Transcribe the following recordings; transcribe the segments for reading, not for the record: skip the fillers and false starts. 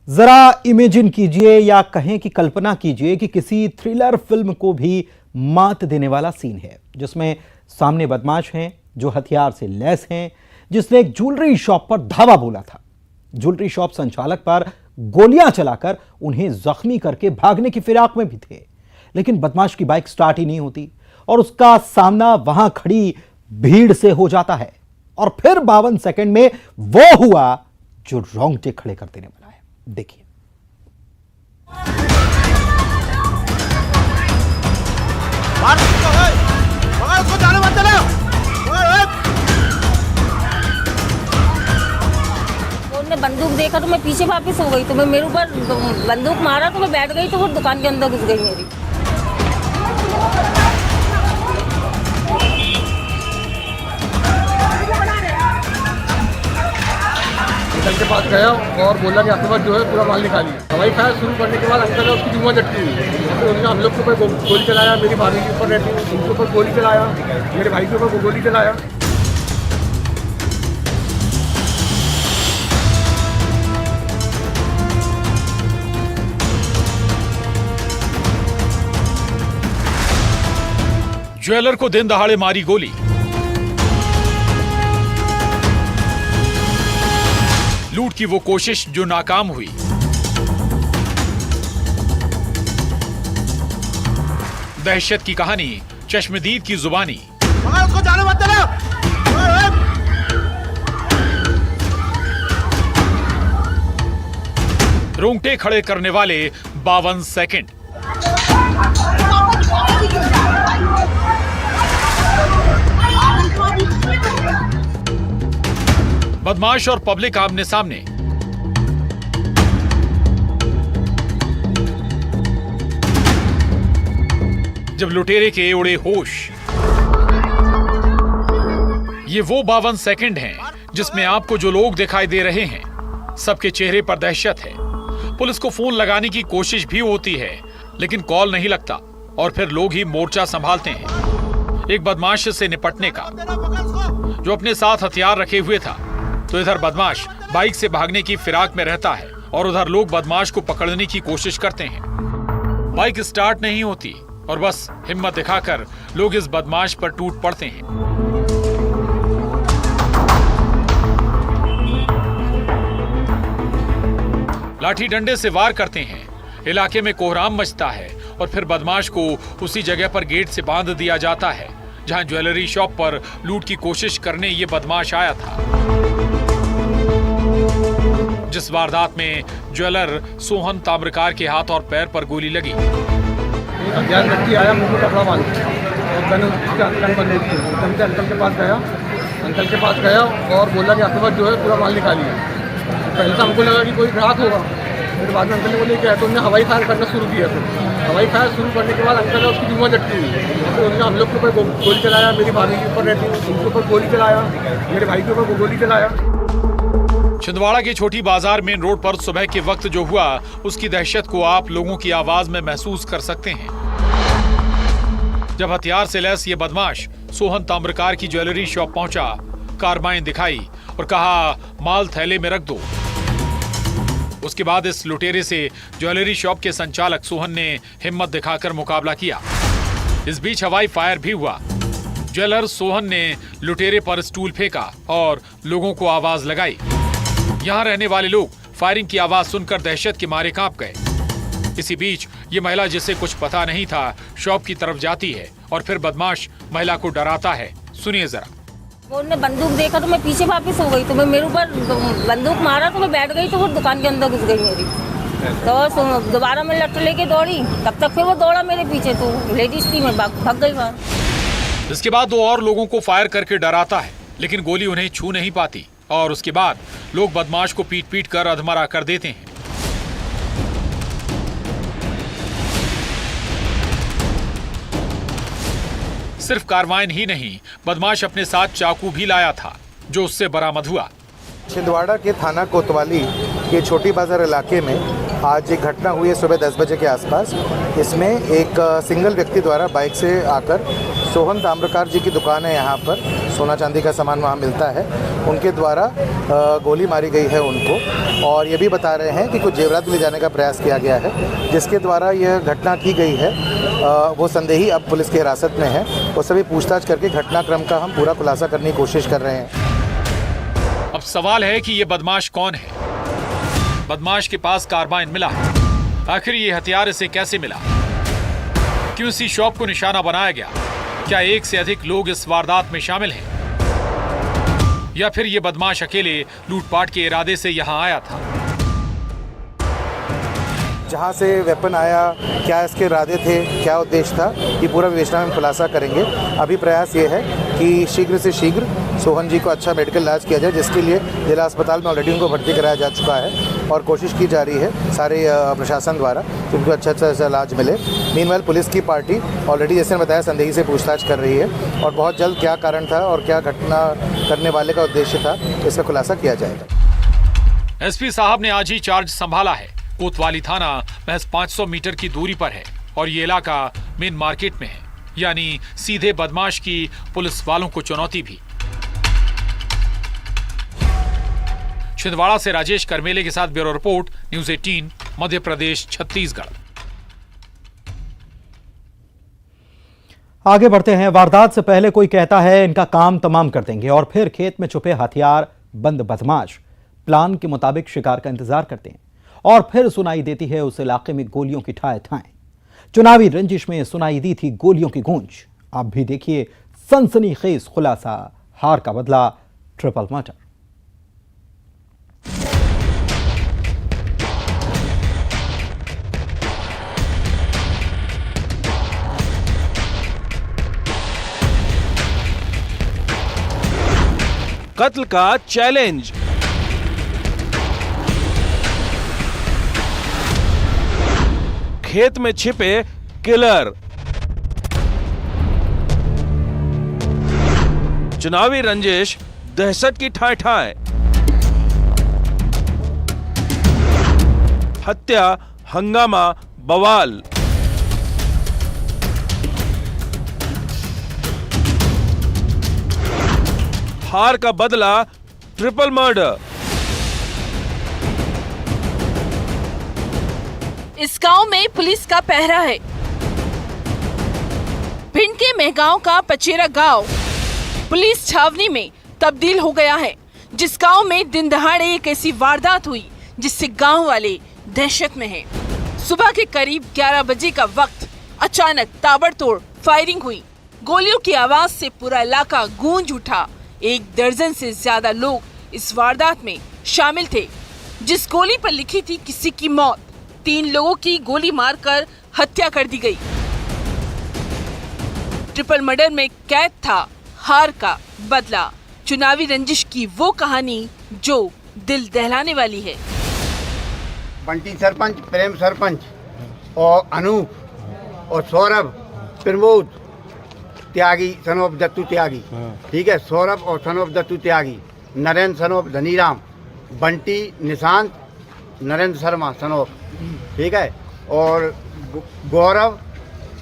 जरा इमेजिन कीजिए या कहें कि कल्पना कीजिए कि किसी थ्रिलर फिल्म को भी मात देने वाला सीन है, जिसमें सामने बदमाश हैं जो हथियार से लैस हैं, जिसने एक ज्वेलरी शॉप पर धावा बोला था। ज्वेलरी शॉप संचालक पर गोलियां चलाकर उन्हें जख्मी करके भागने की फिराक में भी थे, लेकिन बदमाश की बाइक स्टार्ट ही नहीं होती और उसका सामना वहां खड़ी भीड़ से हो जाता है। और फिर 52 सेकंड में वो हुआ जो रोंगटे खड़े कर देने वाला है। देखिए। उन्होंने बंदूक देखा तो मैं पीछे वापस हो गई, तो मैं मेरे ऊपर बंदूक मारा तो मैं बैठ गई, तो वो दुकान के अंदर घुस गई मेरी। अंकल के पास गया और बोला कि आपके पास जो है पूरा माल निकालिए। हवाई फायर शुरू करने के बाद अंकल ने उसकी जुआ झटकी हुई, तो उन्होंने हम लोग के ऊपर गोली चलाया, मेरी भाभी के ऊपर रहती है उनके ऊपर गोली चलाया, मेरे भाई के ऊपर गोली चलाया। ज्वेलर को दिन दहाड़े मारी गोली। लूट की वो कोशिश जो नाकाम हुई। दहशत की कहानी चश्मदीद की जुबानी। उसको जाने मत देना। रोंगटे खड़े करने वाले 52 सेकंड। बदमाश और पब्लिक आमने सामने। जब लुटेरे के उड़े होश। ये वो 52 सेकंड हैं जिसमें आपको जो लोग दिखाई दे रहे हैं, सबके चेहरे पर दहशत है। पुलिस को फोन लगाने की कोशिश भी होती है, लेकिन कॉल नहीं लगता और फिर लोग ही मोर्चा संभालते हैं एक बदमाश से निपटने का जो अपने साथ हथियार रखे हुए था। तो इधर बदमाश बाइक से भागने की फिराक में रहता है और उधर लोग बदमाश को पकड़ने की कोशिश करते हैं। बाइक स्टार्ट नहीं होती और बस हिम्मत दिखाकर लोग इस बदमाश पर टूट पड़ते हैं। लाठी डंडे से वार करते हैं। इलाके में कोहराम मचता है और फिर बदमाश को उसी जगह पर गेट से बांध दिया जाता है जहां ज्वेलरी शॉप पर लूट की कोशिश करने ये बदमाश आया था। जिस वारदात में ज्वेलर सोहन ताम्रकार के हाथ और पैर पर गोली लगी। अज्ञात व्यक्ति आया, मुंह में कपड़ा बांध और अंकल के पास गया और बोला कि आपके पास जो है पूरा माल निकालिए। पहले तो हमको लगा कि कोई ग्राहक होगा, फिर बाद में अंकल ने बोले क्या है, तो उन्होंने हवाई फायर करना शुरू किया। फिर हवाई फायर शुरू करने के बाद अंकल ने उसकी जुआ झटकी हुई, तो उन्होंने हम लोग के ऊपर गोली चलाया, मेरी भाभी के ऊपर रहती है उनके ऊपर गोली चलाया, मेरे भाई के ऊपर गोली चलाया। छिंदवाड़ा के छोटी बाजार मेन रोड पर सुबह के वक्त जो हुआ, उसकी दहशत को आप लोगों की आवाज में महसूस कर सकते हैं। जब हथियार से लैस ये बदमाश सोहन ताम्रकार की ज्वेलरी शॉप पहुंचा, कारबाइन दिखाई और कहा माल थैले में रख दो। उसके बाद इस लुटेरे से ज्वेलरी शॉप के संचालक सोहन ने हिम्मत दिखाकर मुकाबला किया। इस बीच हवाई फायर भी हुआ। ज्वेलर सोहन ने लुटेरे पर स्टूल फेंका और लोगों को आवाज लगाई। यहां रहने वाले लोग फायरिंग की आवाज सुनकर दहशत के मारे कांप गए। इसी बीच ये महिला, जिसे कुछ पता नहीं था, शॉप की तरफ जाती है और फिर बदमाश महिला को डराता है। सुनिए जरा। उन्होंने बंदूक देखा तो मैं पीछे वापस हो गई, तो मैं मेरे ऊपर बंदूक मारा तो मैं बैठ गई, तो वो दुकान के अंदर घुस गई मेरी। तो दोबारा मैं लट लेके दौड़ी, तब तक फिर वो दौड़ा मेरे पीछे, तो लेडीज थी, मैं भाग गई बाहर। इसके बाद दो और लोगों को फायर करके डराता है, लेकिन गोली उन्हें छू नहीं पाती और उसके बाद लोग बदमाश को पीट पीट कर अधमरा कर देते हैं। सिर्फ कारवाइन ही नहीं, बदमाश अपने साथ चाकू भी लाया था जो उससे बरामद हुआ। छिंदवाड़ा के थाना कोतवाली के छोटी बाजार इलाके में आज एक घटना हुई है सुबह 10 बजे के आसपास। इसमें एक सिंगल व्यक्ति द्वारा बाइक से आकर सोहन ताम्रकार जी की दुकान है, यहाँ पर सोना चांदी का सामान वहाँ मिलता है, उनके द्वारा गोली मारी गई है उनको, और ये भी बता रहे हैं कि कुछ जेवरात ले जाने का प्रयास किया गया है, जिसके द्वारा यह घटना की गई है। वो संदेही अब पुलिस की हिरासत में है, उससे भी पूछताछ करके घटनाक्रम का हम पूरा खुलासा करने की कोशिश कर रहे हैं। अब सवाल है कि ये बदमाश कौन है? बदमाश के पास कार्बाइन मिला है, आखिर ये हथियार इसे कैसे मिला? क्यों इसी शॉप को निशाना बनाया गया? क्या एक से अधिक लोग इस वारदात में शामिल हैं? या फिर ये बदमाश अकेले लूटपाट के इरादे से यहाँ आया था? जहाँ से वेपन आया, क्या इसके इरादे थे, क्या उद्देश्य था, ये पूरा विवेचना में खुलासा करेंगे। अभी प्रयास ये है कि शीघ्र से शीघ्र सोहन जी को अच्छा मेडिकल इलाज किया जाए, जिसके लिए जिला अस्पताल में ऑलरेडी उनको भर्ती कराया जा चुका है और कोशिश की जा रही है सारे प्रशासन द्वारा कि उनको अच्छा इलाज मिले। मीनवाइल पुलिस की पार्टी ऑलरेडी, जैसे बताया, संदेही से पूछताछ कर रही है और बहुत जल्द क्या कारण था और क्या घटना करने वाले का उद्देश्य था, इसका खुलासा किया जाएगा। एसपी साहब ने आज ही चार्ज संभाला है। कोतवाली थाना महज 500 मीटर की दूरी पर है और ये इलाका मेन मार्केट में है, यानी सीधे बदमाश की पुलिस वालों को चुनौती भी। छिंदवाड़ा से राजेश करमेले के साथ bureau report, news 18, Madhya Pradesh, Chhattisgarh. आगे बढ़ते हैं। वारदात से पहले कोई कहता है इनका काम तमाम कर देंगे और फिर खेत में छुपे हथियार बंद बदमाश प्लान के मुताबिक शिकार का इंतजार करते हैं और फिर सुनाई देती है उस इलाके में गोलियों की ठाए ठाएं। चुनावी रंजिश में सुनाई दी थी गोलियों की गूंज। आप भी देखिए सनसनीखेज खुलासा, हार का बदला, ट्रिपल मर्डर। कत्ल का चैलेंज, खेत में छिपे किलर, चुनावी रंजिश, दहशत की ठाए ठाए, हत्या, हंगामा, बवाल। हार का बदला, ट्रिपल मर्डर। इस गांव में पुलिस का पहरा है। भिंड के मेहगांव का पचेरा गांव पुलिस छावनी में तब्दील हो गया है। जिस गांव में दिन दहाड़े एक ऐसी वारदात हुई जिससे गांव वाले दहशत में हैं। सुबह के करीब 11 बजे का वक्त अचानक ताबड़तोड़ फायरिंग हुई। गोलियों की आवाज से पूरा इलाका गूंज उठा। 1 दर्जन से ज्यादा लोग इस वारदात में शामिल थे। जिस गोली पर लिखी थी किसी की मौत, 3 लोगों की गोली मारकर हत्या कर दी गई। ट्रिपल मर्डर में कैद था हार का बदला, चुनावी रंजिश की वो कहानी जो दिल दहलाने वाली है। बंटी सरपंच, प्रेम सरपंच और अनूप और सौरभ, प्रमोद त्यागी सनोप दत्तू त्यागी, ठीक है, सौरभ और सनोप दत्तू त्यागी, नरेंद्र सनोप धनीराम, बंटी निशांत, नरेंद्र शर्मा सनोप, ठीक है, और गौरव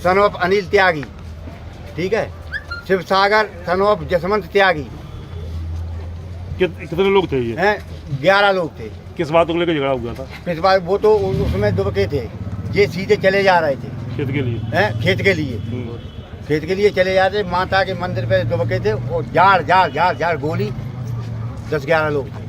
सनोप अनिल त्यागी, ठीक है, शिवसागर सनोप जसवंत त्यागी। कितने लोग थे ये? हैं 11 लोग थे। किस बात को लेकर झगड़ा हुआ था? किस बात? वो तो उसमें दुबके थे, ये सीधे चले जा रहे थे खेत के लिए। हैं खेत के लिए, खेत के लिए चले जाते, माता के मंदिर पे दुबके थे और झाड़ गोली, 10-11 लोग थे।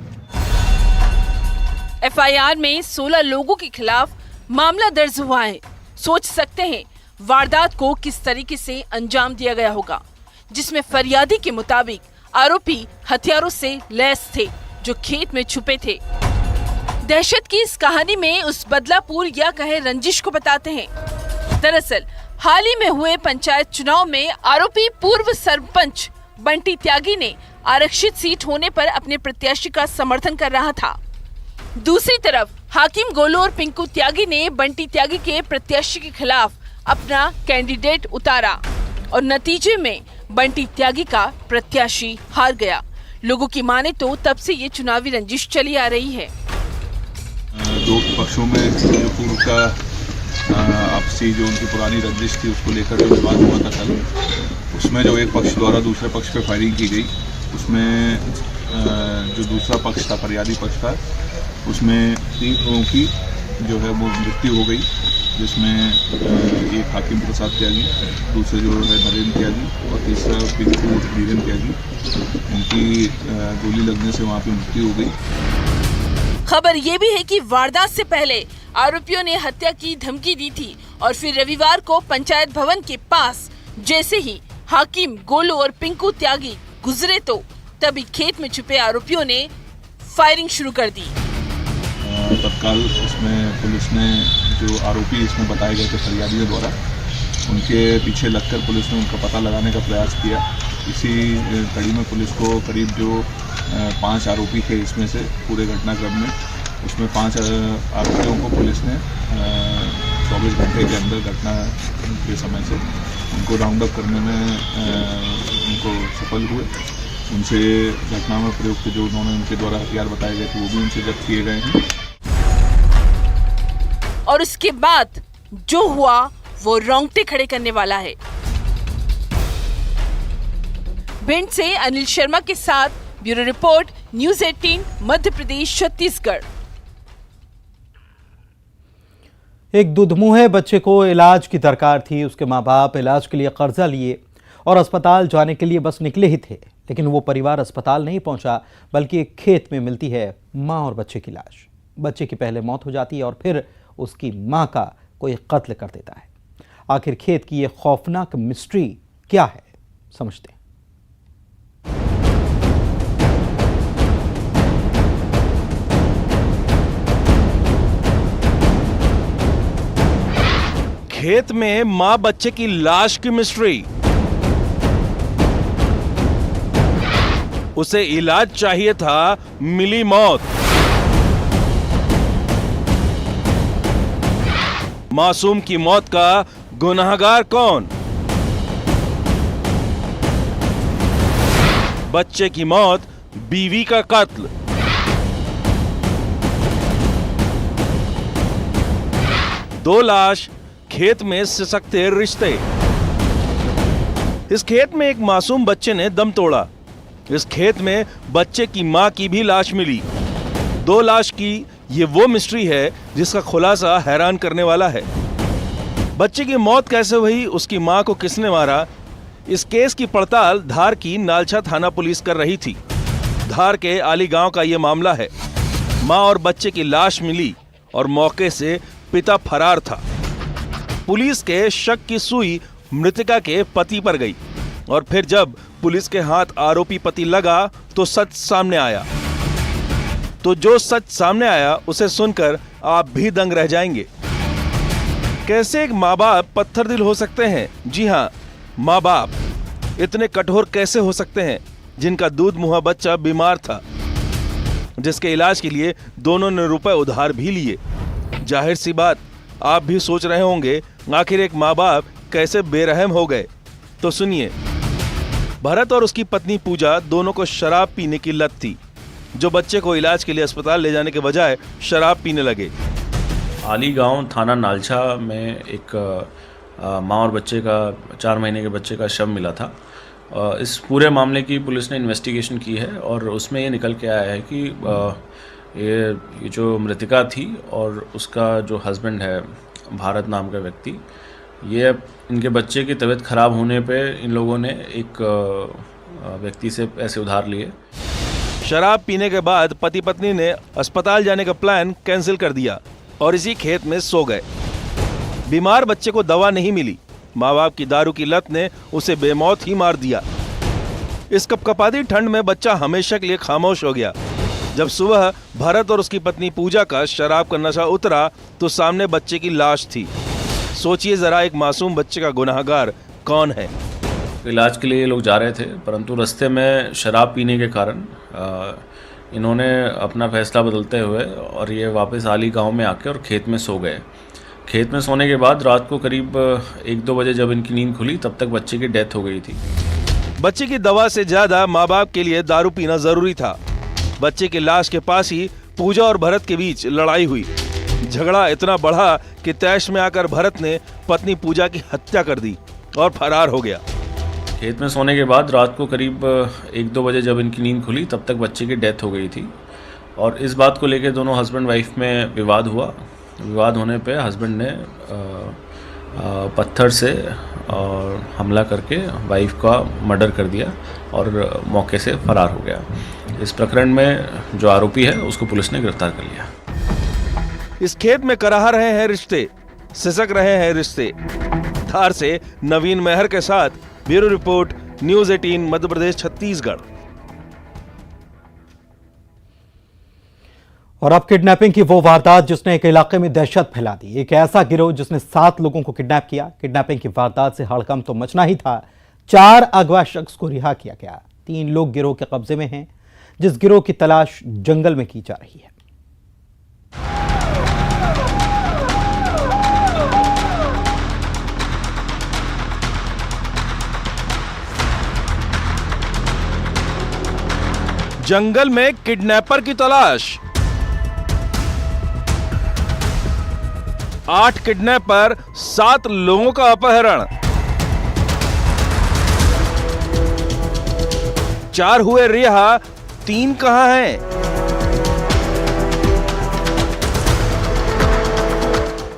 एफआईआर में 16 लोगों के खिलाफ मामला दर्ज हुआ है। सोच सकते हैं वारदात को किस तरीके से अंजाम दिया गया होगा, जिसमें फरियादी के मुताबिक आरोपी हथियारों से लैस थे जो खेत में छुपे थे। दहशत की इस कहानी में उस बदलापुर या कहे रंजिश को बताते हैं। दरअसल हाल ही में हुए पंचायत चुनाव में आरोपी पूर्व सरपंच बंटी त्यागी ने आरक्षित सीट होने पर अपने प्रत्याशी का समर्थन कर रहा था। दूसरी तरफ हाकिम गोलू और पिंकू त्यागी ने बंटी त्यागी के प्रत्याशी के खिलाफ अपना कैंडिडेट उतारा और नतीजे में बंटी त्यागी का प्रत्याशी हार गया। लोगों की माने तो तब से ये चुनावी रंजिश चली आ रही है। दो पक्षों में जो पूर्व का आपसी जो उनकी पुरानी रंजिश थी उसको लेकर जो विवाद हुआ था कल, उसमें जो एक पक्ष द्वारा दूसरे पक्ष पे फायरिंग की गई, उसमें जो दूसरा पक्ष था, फरियादी पक्ष था, उसमें 3 लोगों की जो है वो मृत्यु हो गई, जिसमें एक हाकिम प्रसाद त्यागी, दूसरे जो है नरेंद्र त्यागी और तीसरा पिंकू वीरेन त्यागी, उनकी गोली लगने से वहाँ पे मृत्यु हो गई। खबर ये भी है कि वारदात से पहले आरोपियों ने हत्या की धमकी दी थी और फिर रविवार को पंचायत भवन के पास जैसे ही हाकिम, गोलू और पिंकू त्यागी गुजरे तो तभी खेत में छुपे आरोपियों ने फायरिंग शुरू कर दी। तत्काल उसमें पुलिस ने जो आरोपी इसमें बताए गए थे फरियादियों द्वारा, उनके पीछे लगकर पुलिस ने उनका पता लगाने का प्रयास किया। इसी कड़ी में पुलिस को करीब जो 5 आरोपी थे इसमें से पूरे घटनाक्रम में, उसमें 5 आरोपियों को पुलिस ने 24 घंटे के अंदर घटना के समय से उनको राउंड अप करने में उनको सफल हुए। उनसे घटना में प्रयुक्त जो उन्होंने उनके द्वारा हथियार बताए गए थे वो भी उनसे जब्त किए गए हैं। और उसके बाद जो हुआ वो रोंगटे खड़े करने वाला है। भिंड से अनिल शर्मा के साथ bureau report, news 18, Madhya Pradesh, Chhattisgarh. एक दुधमुहे बच्चे को इलाज की दरकार थी। उसके माँ बाप इलाज के लिए कर्जा लिए और अस्पताल जाने के लिए बस निकले ही थे, लेकिन वो परिवार अस्पताल नहीं पहुंचा, बल्कि एक खेत में मिलती है माँ और बच्चे की लाश। बच्चे की पहले मौत हो जाती है और फिर उसकी माँ का कोई कत्ल कर देता है। आखिर खेत की ये खौफनाक मिस्ट्री क्या है, समझते हैं। खेत में मां बच्चे की लाश की मिस्ट्री। उसे इलाज चाहिए था, मिली मौत। मासूम की मौत का गुनाहगार कौन? बच्चे की मौत, बीवी का कत्ल। दो लाश, खेत में सिसकते रिश्ते। इस खेत में एक मासूम बच्चे ने दम तोड़ा। इस खेत में बच्चे की मां की भी लाश मिली। 2 लाश की ये वो मिस्ट्री है जिसका खुलासा हैरान करने वाला है। बच्चे की मौत कैसे हुई, उसकी मां को किसने मारा, इस केस की पड़ताल धार की नालछा थाना पुलिस कर रही थी। धार के आली गांव का ये मामला है। मां और बच्चे की लाश मिली और मौके से पिता फरार था। पुलिस के शक की सुई मृतका के पति पर गई और फिर जब पुलिस के हाथ आरोपी पति लगा तो सच सामने आया। तो जो सच सामने आया उसे सुनकर आप भी दंग रह जाएंगे। कैसे एक माँ बाप पत्थर दिल हो सकते हैं? जी हाँ, माँ बाप इतने कठोर कैसे हो सकते हैं जिनका दूध मुहा बच्चा बीमार था, जिसके इलाज के लिए दोनों ने रुपए उधार भी लिए। जाहिर सी बात, आप भी सोच रहे होंगे आखिर एक माँ बाप कैसे बेरहम हो गए। तो सुनिए, भरत और उसकी पत्नी पूजा दोनों को शराब पीने की लत थी, जो बच्चे को इलाज के लिए अस्पताल ले जाने के बजाय शराब पीने लगे। आली गांव थाना नालछा में एक माँ और बच्चे का 4 महीने के बच्चे का शव मिला था। इस पूरे मामले की पुलिस ने इन्वेस्टिगेशन की है और उसमें ये निकल के आया है कि ये जो मृतिका थी और उसका जो हस्बैंड है भारत नाम का व्यक्ति, ये इनके बच्चे की तबीयत खराब होने पे इन लोगों ने एक व्यक्ति से पैसे उधार लिए। शराब पीने के बाद पति पत्नी ने अस्पताल जाने का प्लान कैंसिल कर दिया और इसी खेत में सो गए। बीमार बच्चे को दवा नहीं मिली। माँ बाप की दारू की लत ने उसे बेमौत ही मार दिया। इस कपकपाती ठंड में बच्चा हमेशा के लिए खामोश हो गया। जब सुबह भरत और उसकी पत्नी पूजा का शराब का नशा उतरा तो सामने बच्चे की लाश थी। सोचिए जरा, एक मासूम बच्चे का गुनाहगार कौन है? इलाज के लिए ये लोग जा रहे थे, परंतु रास्ते में शराब पीने के कारण इन्होंने अपना फैसला बदलते हुए और ये वापस आली गांव में आके और खेत में सो गए। खेत में सोने के बाद रात को करीब 1-2 बजे जब इनकी नींद खुली तब तक बच्चे की डेथ हो गई थी। बच्चे की दवा से ज्यादा माँ बाप के लिए दारू पीना जरूरी था। बच्चे की लाश के पास ही पूजा और भरत के बीच लड़ाई हुई। झगड़ा इतना बढ़ा कि तैश में आकर भरत ने पत्नी पूजा की हत्या कर दी और फरार हो गया। खेत में सोने के बाद रात को करीब 1-2 बजे जब इनकी नींद खुली तब तक बच्चे की डेथ हो गई थी और इस बात को लेकर दोनों हस्बैंड वाइफ में विवाद हुआ। विवाद होने पे हस्बैंड ने पत्थर से और हमला करके वाइफ का मर्डर कर दिया और मौके से फरार हो गया। इस प्रकरण में जो आरोपी है उसको पुलिस ने गिरफ्तार कर लिया। इस खेत में कराह रहे हैं रिश्ते, सिसक रहे हैं रिश्ते। धार से नवीन मेहर के साथ bureau report, news 18 Madhya Pradesh Chhattisgarh. और अब किडनैपिंग की वो वारदात जिसने एक इलाके में दहशत फैला दी। एक ऐसा गिरोह जिसने 7 लोगों को किडनैप किया। किडनैपिंग की वारदात से हड़कंप तो मचना ही था। 4 अगवा शख्स को रिहा किया गया। 3 लोग गिरोह के कब्जे में हैं, जिस गिरोह की तलाश जंगल में की जा रही है। जंगल में किडनैपर की तलाश। 8 किडनैपर, 7 लोगों का अपहरण। 4 हुए रिहा, 3 कहां हैं?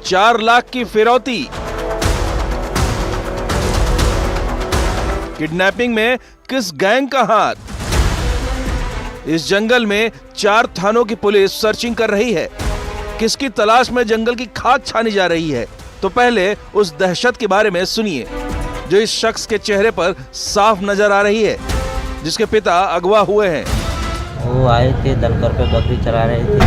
4 लाख की फिरौती। किडनैपिंग में किस गैंग का हाथ? इस जंगल में 4 थानों की पुलिस सर्चिंग कर रही है। किसकी तलाश में जंगल की खाक छानी जा रही है? तो पहले उस दहशत के बारे में सुनिए जो इस शख्स के चेहरे पर साफ नजर आ रही है, जिसके पिता अगवा हुए हैं। वो आए थे दलकर पे बकरी चरा रहे थे,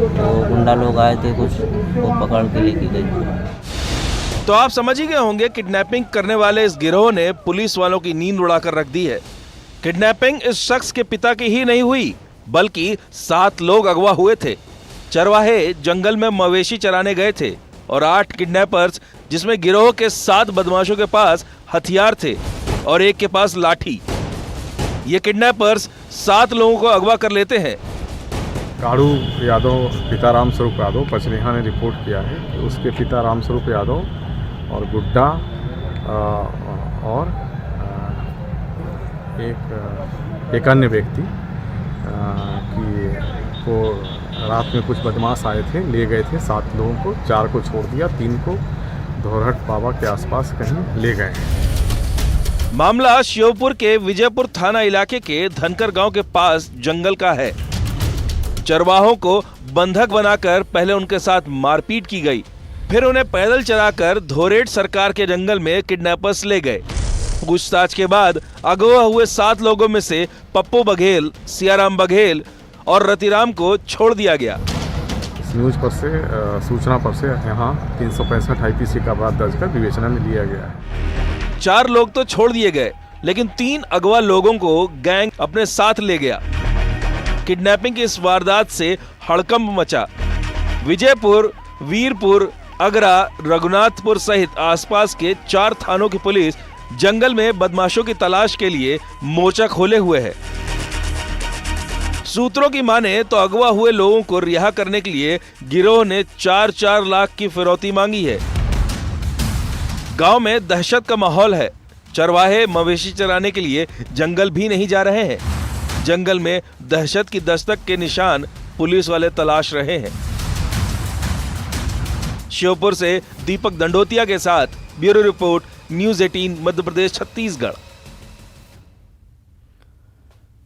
तो गुंडा लोग आए थे, कुछ वो पकड़ के लेके गए। तो आप समझ ही गए होंगे किडनैपिंग करने वाले इस गिरोह ने पुलिस वालों की नींद उड़ाकर रख दी है। किडनैपिंग इस शख्स के पिता की ही नहीं हुई, बल्कि 7 लोग अगवा हुए थे। चरवाहे जंगल में मवेशी चराने गए थे और 8 किडनैपर्स, जिसमें गिरोह के 7 बदमाशों के पास हथियार थे और एक के पास लाठी। ये किडनैपर्स 7 लोगों को अगवा कर लेते हैं। काड़ू यादव पिता रामस्वरूप यादव, पचनेहा ने रिपोर्ट किया है कि उसके पिता रामस्वरूप यादव और गुड्डा और एक अन्य व्यक्ति कि को रात में कुछ बदमाश आए थे, ले गए थे 7 लोगों को। 4 को छोड़ दिया, 3 को धोरहट बाबा के आसपास कहीं ले गए। मामला श्योपुर के विजयपुर थाना इलाके के धनकर गांव के पास जंगल का है। चरवाहों को बंधक बनाकर पहले उनके साथ मारपीट की गई, फिर उन्हें पैदल चलाकर धोरेट सरकार के जंगल में किडनैपर्स ले गए। पूछताछ के बाद अगवा हुए 7 लोगों में से पप्पू बघेल, सियाराम बघेल और रतिराम को छोड़ दिया गया। इस न्यूज़ पर से सूचना पर से यहाँ 365 IPC का अपराध दर्ज कर विवेचना में लिया गया है। 4 लोग तो छोड़ दिए गए, लेकिन 3 अगवा लोगों को गैंग अपने साथ ले गया। किडनैपिंग की इस वारदात से हड़कंप मचा। विजयपुर, वीरपुर, अगरा, रघुनाथपुर सहित आसपास के 4 थानों की पुलिस जंगल में बदमाशों की तलाश के लिए मोर्चा खोले हुए है। सूत्रों की माने तो अगवा हुए लोगों को रिहा करने के लिए गिरोह ने 4-4 लाख की फिरौती मांगी है। गांव में दहशत का माहौल है। चरवाहे मवेशी चराने के लिए जंगल भी नहीं जा रहे हैं। जंगल में दहशत की दस्तक के निशान पुलिस वाले तलाश रहे हैं। श्योपुर से दीपक दंडोतिया के साथ bureau report, news 18 Madhya Pradesh Chhattisgarh.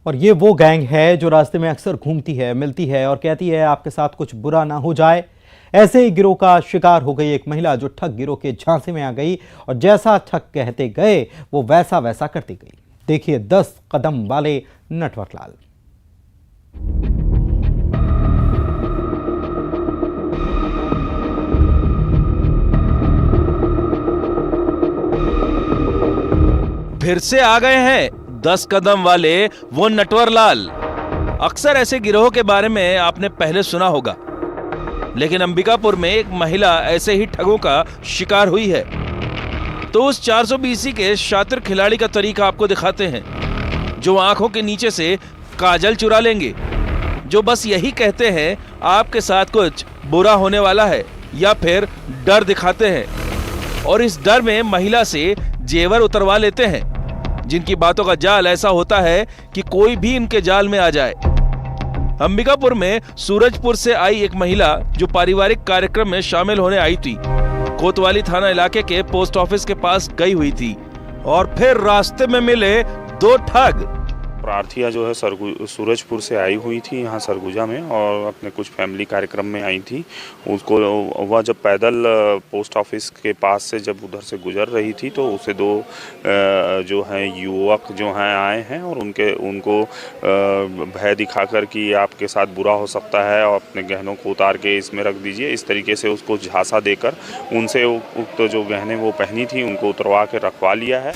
और ये वो गैंग है जो रास्ते में अक्सर घूमती है, मिलती है और कहती है आपके साथ कुछ बुरा ना हो जाए। ऐसे ही गिरोह का शिकार हो गई एक महिला जो ठग गिरोह के झांसे में आ गई और जैसा ठग कहते गए वो वैसा वैसा करती गई। देखिए 10 कदम वाले नटवरलाल। फिर से आ गए हैं 10 कदम वाले वो नटवरलाल। अक्सर ऐसे गिरोह के बारे में आपने पहले सुना होगा, लेकिन अंबिकापुर में एक महिला ऐसे ही ठगों का शिकार हुई है। तो उस 420 के शातिर खिलाड़ी का तरीका आपको दिखाते हैं, जो आंखों के नीचे से काजल चुरा लेंगे, जो बस यही कहते हैं आपके साथ कुछ बुरा होने वाला है, या फिर डर दिखाते हैं और इस डर में महिला से जेवर उतरवा लेते हैं, जिनकी बातों का जाल ऐसा होता है कि कोई भी इनके जाल में आ जाए। अंबिकापुर में सूरजपुर से आई एक महिला जो पारिवारिक कार्यक्रम में शामिल होने आई थी, कोतवाली थाना इलाके के पोस्ट ऑफिस के पास गई हुई थी और फिर रास्ते में मिले दो ठग। प्रार्थिया जो है सूरजपुर से आई हुई थी यहाँ सरगुजा में और अपने कुछ फैमिली कार्यक्रम में आई थी। उसको वह जब पैदल पोस्ट ऑफिस के पास से जब उधर से गुजर रही थी तो उसे दो जो हैं युवक जो हैं आए हैं और उनको भय दिखाकर कि आपके साथ बुरा हो सकता है और अपने गहनों को उतार के इसमें रख दीजिए, इस तरीके से उसको झांसा देकर उनसे उक्त जो गहने वो पहनी थी उनको उतरवा के रखवा लिया है।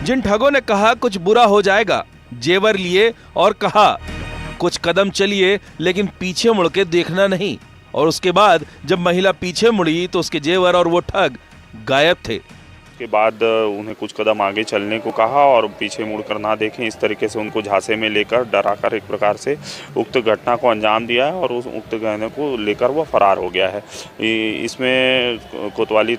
जिन ठगों ने कहा कुछ बुरा हो जाएगा, जेवर लिए और कहा कुछ कदम चलिए लेकिन पीछे मुड़ के देखना नहीं, और उसके बाद जब महिला पीछे मुड़ी तो उसके जेवर और वो ठग गायब थे। के बाद उन्हें कुछ कदम आगे चलने को कहा और पीछे मुड़कर ना देखें, इस तरीके से उनको झांसे में लेकर डराकर एक प्रकार से उक्त घटना को अंजाम दिया है और उस उक्त गहने को लेकर वह फरार हो गया है। इसमें कोतवाली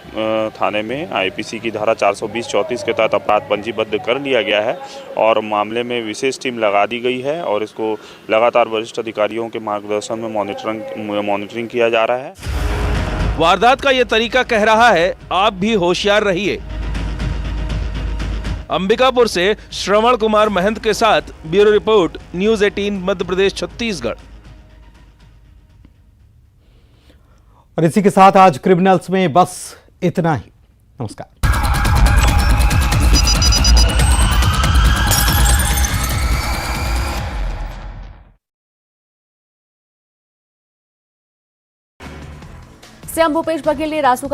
थाने में आईपीसी की धारा 420-34 के तहत अपराध पंजीबद्ध कर लिया गया है और मामले में विशेष टीम लगा दी गई है और इसको लगातार वरिष्ठ अधिकारियों के मार्गदर्शन में मॉनिटरिंग किया जा रहा है। वारदात का ये तरीका कह रहा है आप भी होशियार रहिए। अंबिकापुर से श्रवण कुमार महंत के साथ bureau report, news 18 Madhya Pradesh Chhattisgarh. और इसी के साथ आज क्रिमिनल्स में बस इतना ही। नमस्कार। सीएम भूपेश बघेल ने रासू